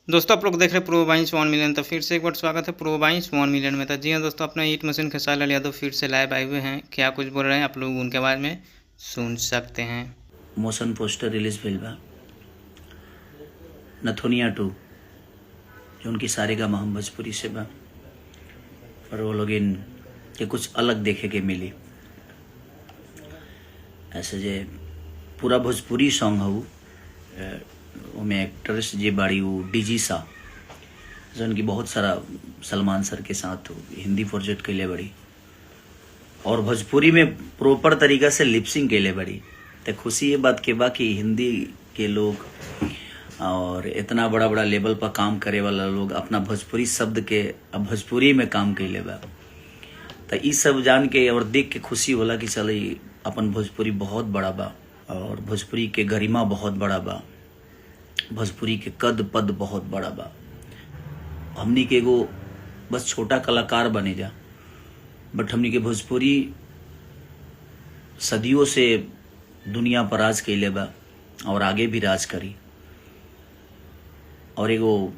दोस्तों आप लोग देख रहे हैं प्रो बाइंस 1 मिलियन। तो फिर से एक बार स्वागत है प्रो बाइंस 1 मिलियन में। तो जी हाँ दोस्तों, अपना ईट मशीन खेसारी लाल यादव फिर से लाइव आए हुए हैं। क्या कुछ बोल रहे हैं आप लोग उनके बारे में सुन सकते हैं। मोशन पोस्टर रिलीज भइल बा नथुनिया 2, जो उनकी सारेगामा हम भोजपुरी से बा, और वो लोग इन के कुछ अलग देखे के मिली। ऐसे जे पूरा भोजपुरी सॉन्ग हऊ, उनमें एक्ट्रेस जे बाड़ी वो डीजी सा, जो उनकी बहुत सारा सलमान सर के साथ हिंदी प्रोजेक्ट कैले बड़ी और भोजपुरी में प्रॉपर तरीका से लिपसिंग कैले बड़ी। तो खुशी ये बात के बा कि हिंदी के लोग और इतना बड़ा बड़ा लेवल पर काम करे वाला लोग अपना भोजपुरी शब्द के अब भोजपुरी में काम कैले बा। तो ये सब जान के और देख के खुशी होला कि चल अपन भोजपुरी बहुत बड़ा बा और भोजपुरी के गरिमा बहुत बड़ा बा, भोजपुरी के कद पद बहुत बड़ा बा। हमनी के एगो बस छोटा कलाकार बने जा, बट हमनी के भोजपुरी सदियों से दुनिया पर राज कैले बा और आगे भी राज करी। और एगो